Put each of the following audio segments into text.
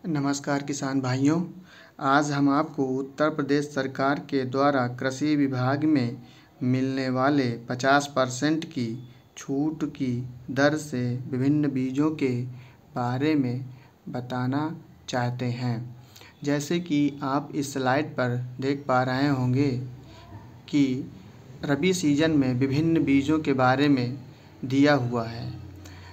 नमस्कार किसान भाइयों। आज हम आपको उत्तर प्रदेश सरकार के द्वारा कृषि विभाग में मिलने वाले 50% की छूट की दर से विभिन्न बीजों के बारे में बताना चाहते हैं। जैसे कि आप इस स्लाइड पर देख पा रहे होंगे कि रबी सीजन में विभिन्न बीजों के बारे में दिया हुआ है,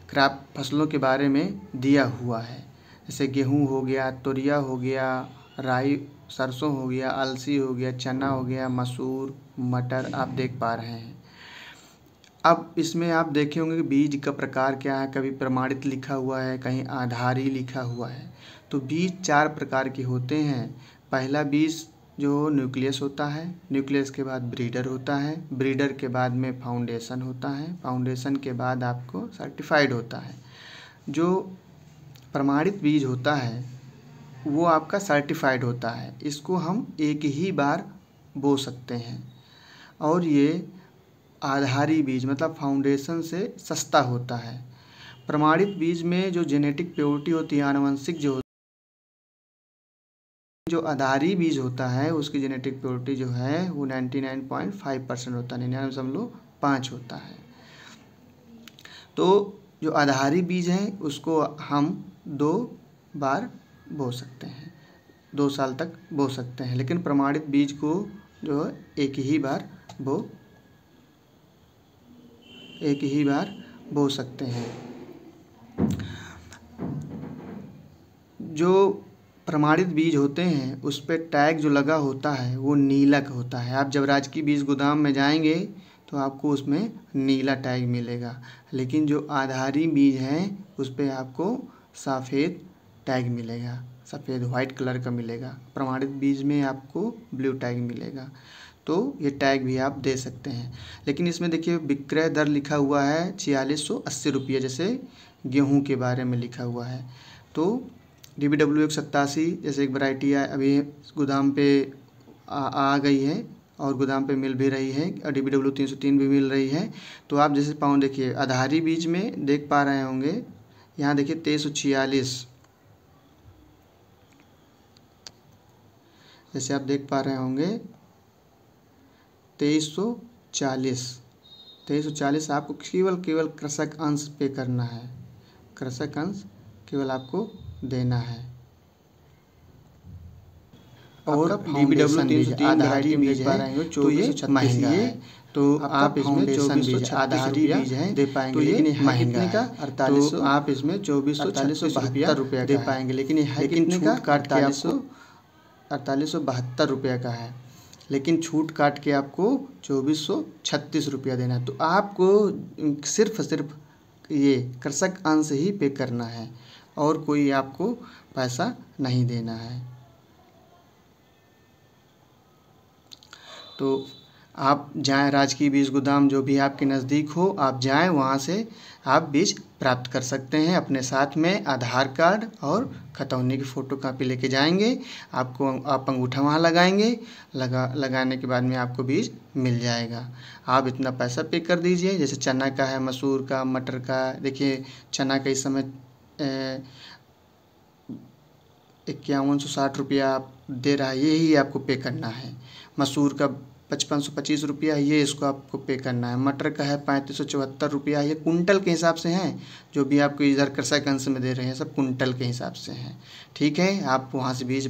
क्रॉप फसलों के बारे में दिया हुआ है। जैसे गेहूँ हो गया, तोरिया हो गया, राई सरसों हो गया, अलसी हो गया, चना हो गया, मसूर, मटर आप देख पा रहे हैं। अब इसमें आप देखे होंगे कि बीज का प्रकार क्या है। कभी प्रमाणित लिखा हुआ है, कहीं आधारी लिखा हुआ है। तो बीज 4 प्रकार के होते हैं। पहला बीज जो न्यूक्लियस होता है, न्यूक्लियस के बाद ब्रीडर होता है, ब्रीडर के बाद में फाउंडेशन होता है, फाउंडेशन के बाद आपको सर्टिफाइड होता है। जो प्रमाणित बीज होता है वो आपका सर्टिफाइड होता है। इसको हम एक ही बार बो सकते हैं। और ये आधारी बीज मतलब फाउंडेशन से सस्ता होता है। प्रमाणित बीज में जो जेनेटिक प्योरिटी होती है, आनुवंशिक जो आधारी बीज होता है उसकी जेनेटिक प्योरिटी जो है वो 99.5% होता है, 99.5 होता है। तो जो आधारी बीज है उसको हम 2 बार बो सकते हैं, 2 साल तक बो सकते हैं। लेकिन प्रमाणित बीज को जो है एक ही बार बो सकते हैं। जो प्रमाणित बीज होते हैं उस पर टैग जो लगा होता है वो नीला होता है। आप जब राजकीय बीज गोदाम में जाएंगे तो आपको उसमें नीला टैग मिलेगा। लेकिन जो आधारी बीज हैं उस पर आपको सफ़ेद टैग मिलेगा, सफ़ेद वाइट कलर का मिलेगा। प्रमाणित बीज में आपको ब्लू टैग मिलेगा। तो ये टैग भी आप दे सकते हैं। लेकिन इसमें देखिए विक्रय दर लिखा हुआ है 4680 रुपये, जैसे गेहूं के बारे में लिखा हुआ है। तो DBW 187 जैसे एक वैरायटी है, अभी गोदाम पे आ गई है और गोदाम पे मिल भी रही है, और DBW 303 भी मिल रही है। तो आप जैसे पाउंड देखिए आधारी बीज में देख पा रहे होंगे, यहाँ देखिए 2346, जैसे आप देख पा रहे होंगे 2340 आपको केवल कृषक अंश पे करना है, कृषक अंश केवल आपको देना है। और DBW 303 आधारी बीज है तो ये महंगा है। तो आप इसमें 2400 आधारी बीज है दे पाएंगे, लेकिन ये महंगा का 4800, तो आप इसमें 2472 रुपये दे पाएंगे। लेकिन छूट काट के आपको 4872 रुपये का है, लेकिन छूट काट के आपको 2436 रुपया देना है। तो आपको सिर्फ ये कृषक अंश ही पे करना है और कोई आपको पैसा नहीं देना है। तो आप जाएं राजकीय बीज गोदाम जो भी आपके नज़दीक हो, आप जाएं, वहाँ से आप बीज प्राप्त कर सकते हैं। अपने साथ में आधार कार्ड और खतौनी की फ़ोटो कापी लेके जाएंगे। आप अंगूठा वहाँ लगाएंगे, लगाने के बाद में आपको बीज मिल जाएगा। आप इतना पैसा पे कर दीजिए। जैसे चना का है, मसूर का, मटर का। देखिए चना का इस समय 5160 रुपया आप दे रहा है, यही आपको पे करना है। मसूर का 5525 रुपया, ये इसको आपको पे करना है। मटर का है 3574 रुपया, ये कुंटल के हिसाब से हैं। जो भी आपको इधर कृषक अंश में दे रहे हैं सब कुंटल के हिसाब से हैं। ठीक है, आप वहाँ से बीज